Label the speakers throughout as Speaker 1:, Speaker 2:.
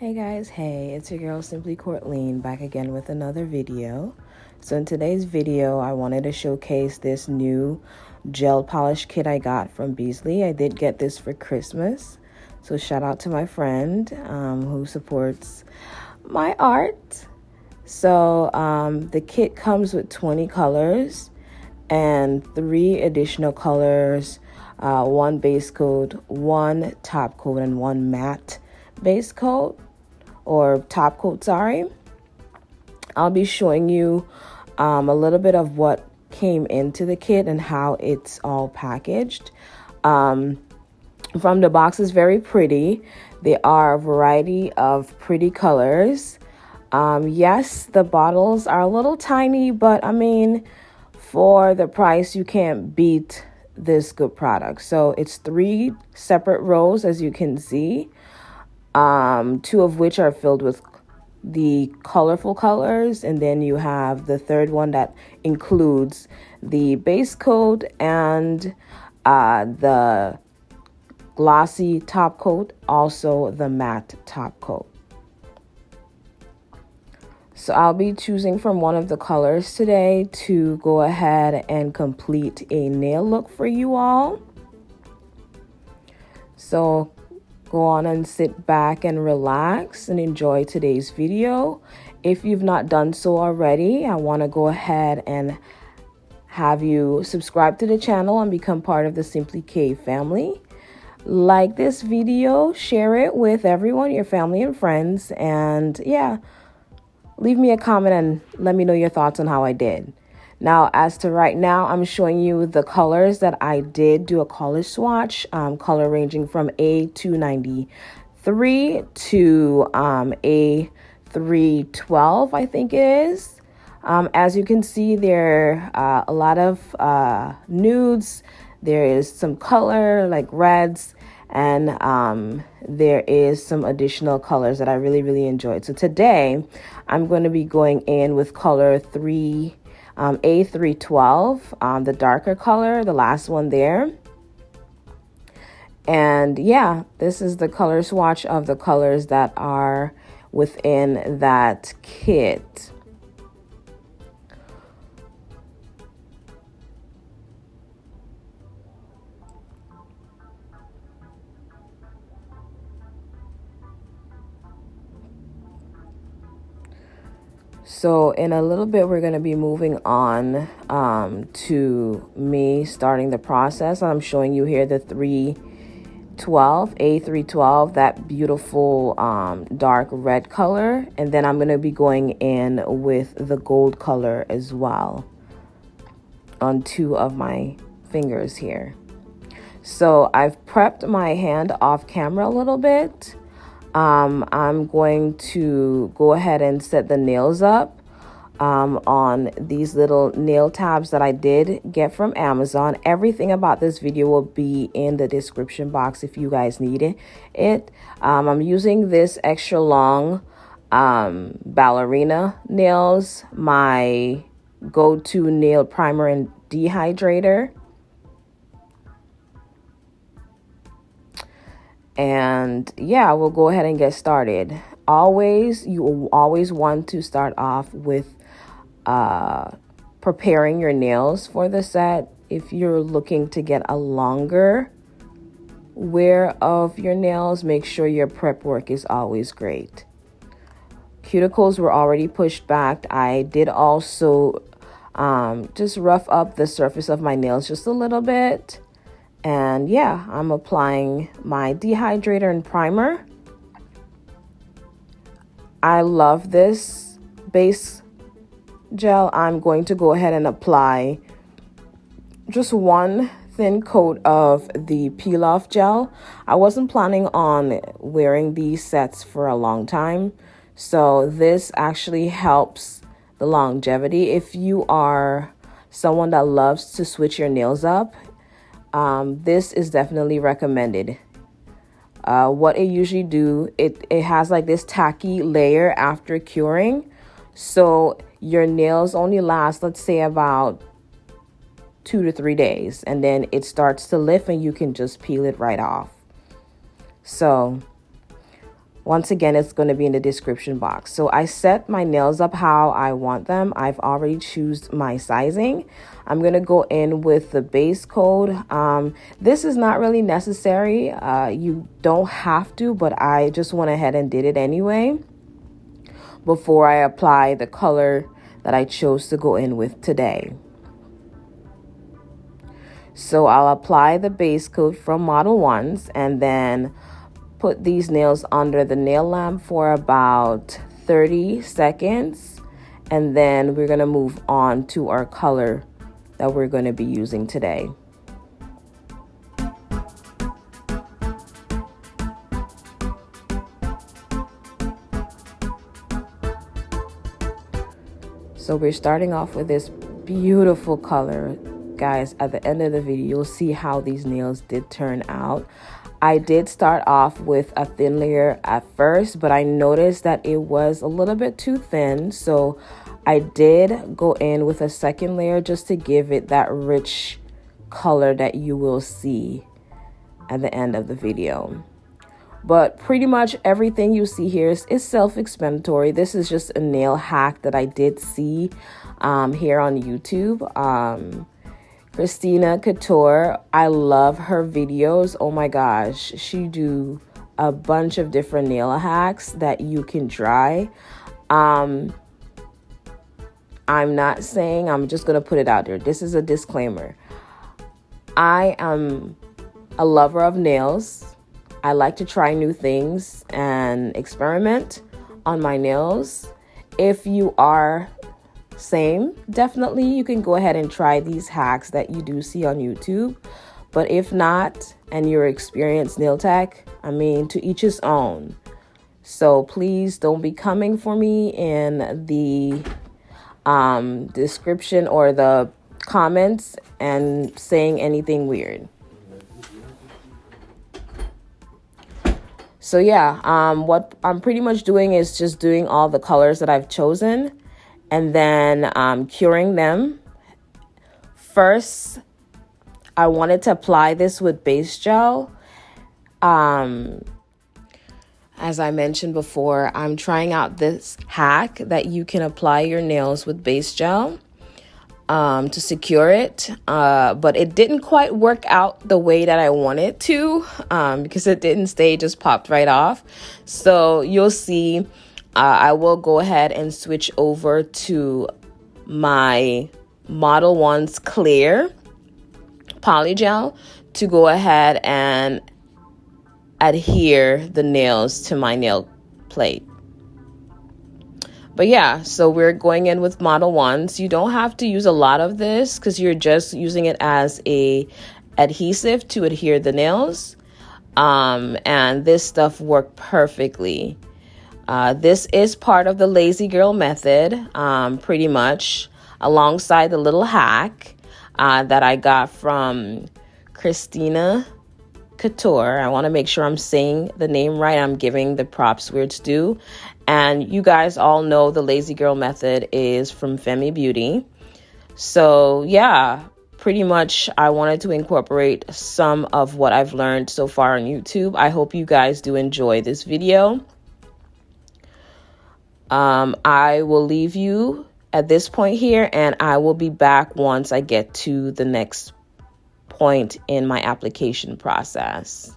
Speaker 1: Hey guys, hey, it's your girl SimplyKourtleen back again with another video. So in today's video, I wanted to showcase this new gel polish kit I got from Beasley. I did get this for Christmas. So shout out to my friend who supports my art. So the kit comes with 20 colors and 3 additional colors, 1 base coat, 1 top coat, and 1 matte base coat. Or top coat, sorry. I'll be showing you a little bit of what came into the kit and how it's all packaged. From the box is very pretty. There are a variety of pretty colors. Yes, the bottles are a little tiny, but I mean, for the price, you can't beat this good product. So it's 3 separate rows, as you can see. 2 of which are filled with the colorful colors, and then you have the third one that includes the base coat and the glossy top coat, also the matte top coat. So I'll be choosing from one of the colors today to go ahead and complete a nail look for you all. So go on and sit back and relax and enjoy today's video. If you've not done so already, I want to go ahead and have you subscribe to the channel and become part of the Simply K family. Like this video, share it with everyone, your family and friends, and yeah, leave me a comment and let me know your thoughts on how I did. Now, as to right now, I'm showing you the colors that I did do a color swatch, color ranging from A293 to A312, I think it is. As you can see, there are a lot of nudes. There is some color like reds, and there is some additional colors that I really enjoyed. So today, I'm going to be going in with color A312, the darker color, the last one there. And yeah, this is the color swatch of the colors that are within that kit. So in a little bit, we're going to be moving on to me starting the process. I'm showing you here the A312, that beautiful dark red color. And then I'm going to be going in with the gold color as well on 2 of my fingers here. So I've prepped my hand off camera a little bit. I'm going to go ahead and set the nails up on these little nail tabs that I did get from Amazon. Everything about this video will be in the description box if you guys need it. I'm using this extra long ballerina nails, my go-to nail primer and dehydrator. And yeah, we'll go ahead and get started. You will always want to start off with preparing your nails for the set. If you're looking to get a longer wear of your nails, make sure your prep work is always great. Cuticles were already pushed back. I did also just rough up the surface of my nails just a little bit. And yeah, I'm applying my dehydrator and primer. I love this base gel. I'm going to go ahead and apply just 1 thin coat of the peel off gel. I wasn't planning on wearing these sets for a long time, so this actually helps the longevity. If you are someone that loves to switch your nails up, this is definitely recommended. What it usually do, it has like this tacky layer after curing, so your nails only last, let's say, about 2 to 3 days, and then it starts to lift and you can just peel it right off. So Once again, it's going to be in the description box. So I set my nails up how I want them. I've already chosen my sizing. I'm going to go in with the base coat. This is not really necessary. You don't have to, but I just went ahead and did it anyway before I apply the color that I chose to go in with today. So I'll apply the base coat from Model 1s and then put these nails under the nail lamp for about 30 seconds. And then we're going to move on to our color that we're going to be using today. So we're starting off with this beautiful color. Guys, at the end of the video, you'll see how these nails did turn out. I did start off with a thin layer at first, but I noticed that it was a little bit too thin. So I did go in with a second layer just to give it that rich color that you will see at the end of the video. But pretty much everything you see here is self-explanatory. This is just a nail hack that I did see here on YouTube. Kristina Kouture, I love her videos. Oh my gosh, she do a bunch of different nail hacks that you can try. I'm not saying, I'm just gonna put it out there. This is a disclaimer. I am a lover of nails. I like to try new things and experiment on my nails. If you are same, definitely you can go ahead and try these hacks that you do see on YouTube. But if not, and you're experienced nail tech, I mean, to each his own. So please don't be coming for me in the description or the comments and saying anything weird. So yeah, what I'm pretty much doing is just doing all the colors that I've chosen and then curing them. First, I wanted to apply this with base gel. As I mentioned before, I'm trying out this hack that you can apply your nails with base gel to secure it. But it didn't quite work out the way that I wanted to because it didn't stay, it just popped right off. So you'll see. I will go ahead and switch over to my Model 1's clear polygel to go ahead and adhere the nails to my nail plate. But yeah, so we're going in with Model 1s. You don't have to use a lot of this because you're just using it as a adhesive to adhere the nails. And this stuff worked perfectly. This is part of the lazy girl method, pretty much, alongside the little hack that I got from Kristina Kouture. I want to make sure I'm saying the name right. I'm giving the props where it's due. And you guys all know the lazy girl method is from Femi Beauty. So yeah, pretty much I wanted to incorporate some of what I've learned so far on YouTube. I hope you guys do enjoy this video. I will leave you at this point here, and I will be back once I get to the next point in my application process.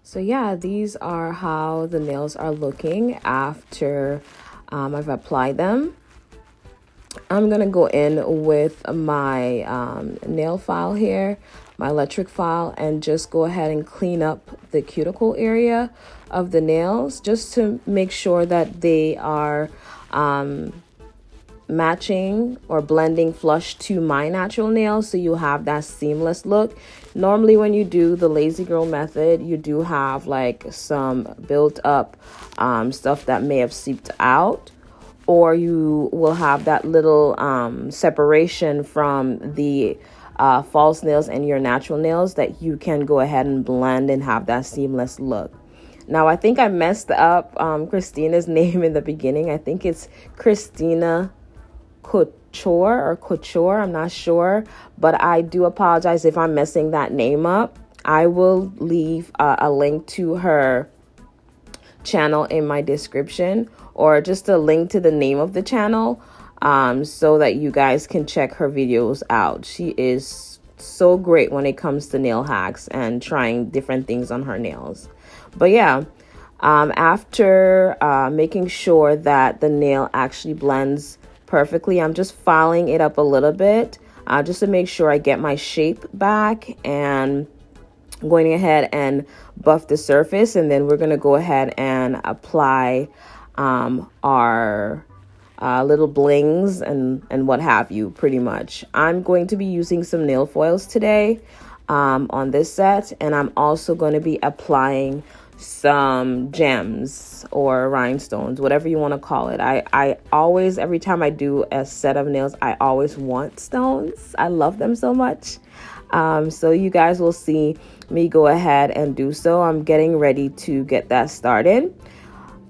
Speaker 1: So yeah, these are how the nails are looking after I've applied them. I'm gonna go in with my nail file here, my electric file, and just go ahead and clean up the cuticle area of the nails, just to make sure that they are matching or blending flush to my natural nails, so you have that seamless look. Normally when you do the lazy girl method, you do have like some built up stuff that may have seeped out, or you will have that little separation from the false nails and your natural nails that you can go ahead and blend and have that seamless look. Now, I think I messed up Kristina's name in the beginning. I think it's Kristina Kouture, I'm not sure, but I do apologize if I'm messing that name up. I will leave a link to her channel in my description, or just a link to the name of the channel, so that you guys can check her videos out. She is so great when it comes to nail hacks and trying different things on her nails. But yeah, after making sure that the nail actually blends perfectly, I'm just filing it up a little bit just to make sure I get my shape back, and going ahead and buff the surface. And then we're going to go ahead and apply our little blings and what have you, pretty much. I'm going to be using some nail foils today on this set, and I'm also going to be applying some gems or rhinestones, whatever you want to call it. I always, every time I do a set of nails, I always want stones. I love them so much. So you guys will see me go ahead and do so. I'm getting ready to get that started.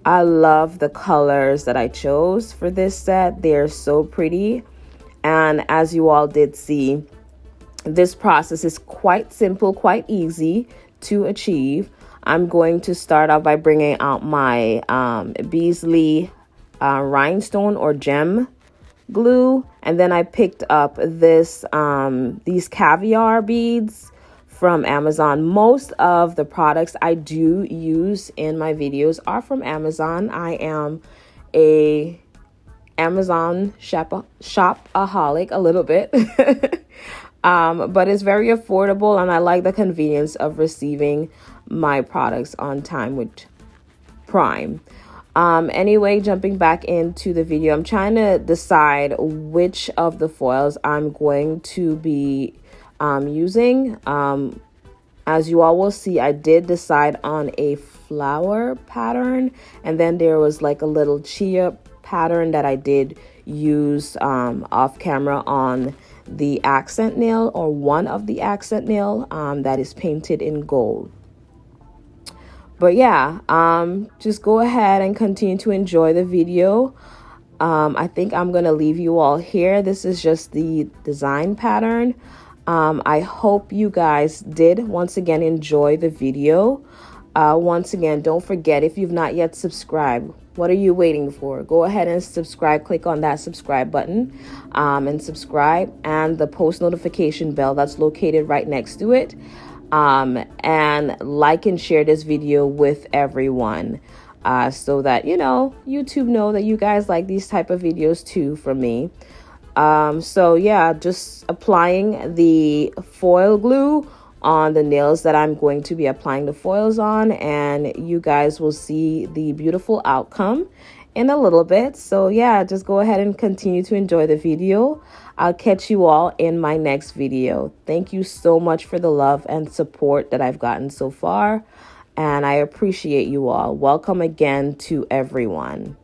Speaker 1: I love the colors that I chose for this set. They're so pretty. And as you all did see, this process is quite simple, quite easy to achieve. I'm going to start off by bringing out my Beazley rhinestone or gem glue, and then I picked up this these caviar beads from Amazon. Most of the products I do use in my videos are from Amazon. I am a Amazon shopaholic a little bit. But it's very affordable, and I like the convenience of receiving my products on time with Prime. Anyway, jumping back into the video, I'm trying to decide which of the foils I'm going to be using. As you all will see, I did decide on a flower pattern, and then there was like a little chia pattern that I did use off camera on the accent nail, or one of the accent nail that is painted in gold. But yeah, just go ahead and continue to enjoy the video. I think I'm gonna leave you all here. This is just the design pattern. I hope you guys did once again enjoy the video. Once again, don't forget, if you've not yet subscribed, what are you waiting for? Go ahead and subscribe. Click on that subscribe button and subscribe, and the post notification bell that's located right next to it. And like and share this video with everyone, so that, you know, YouTube know that you guys like these type of videos too from me. So yeah, just applying the foil glue on the nails that I'm going to be applying the foils on, and you guys will see the beautiful outcome in a little bit. So yeah, just go ahead and continue to enjoy the video. I'll catch you all in my next video. Thank you so much for the love and support that I've gotten so far, and I appreciate you all. Welcome again to everyone.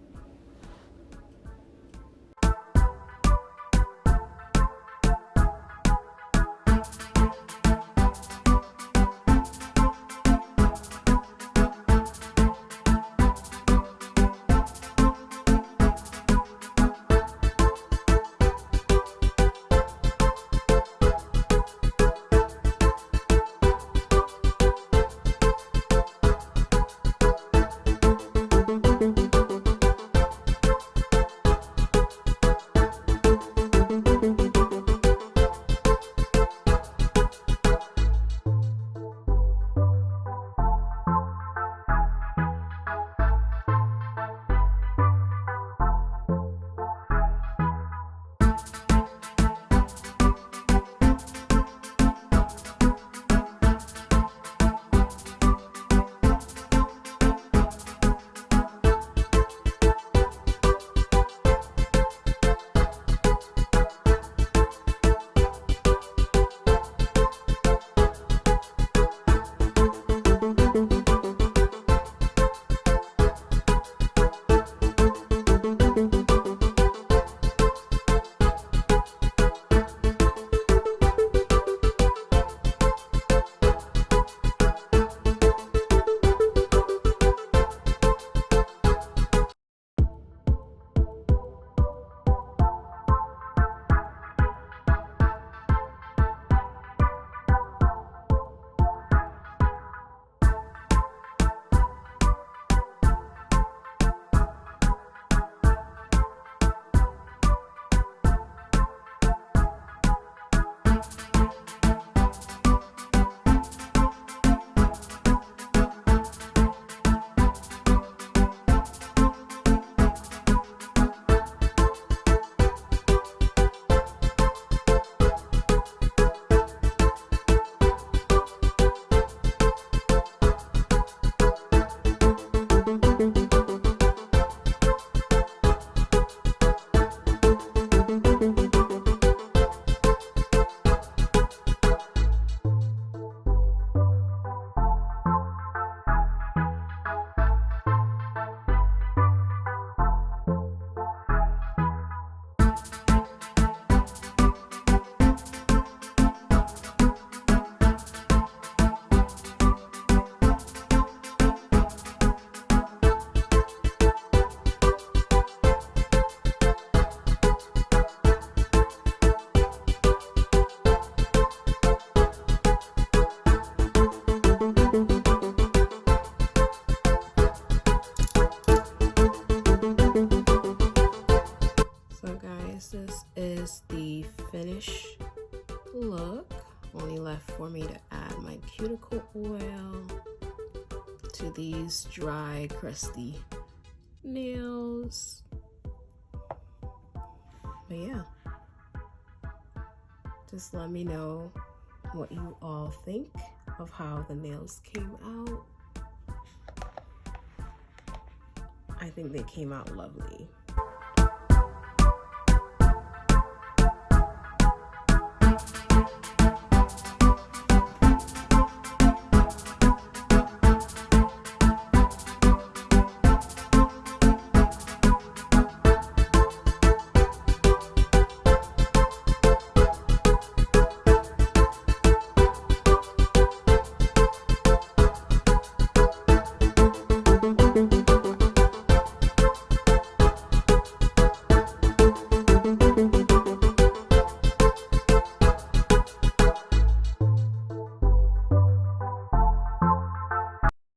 Speaker 1: This is the finished look. Only left for me to add my cuticle oil to these dry, crusty nails. But yeah, just let me know what you all think of how the nails came out. I think they came out lovely.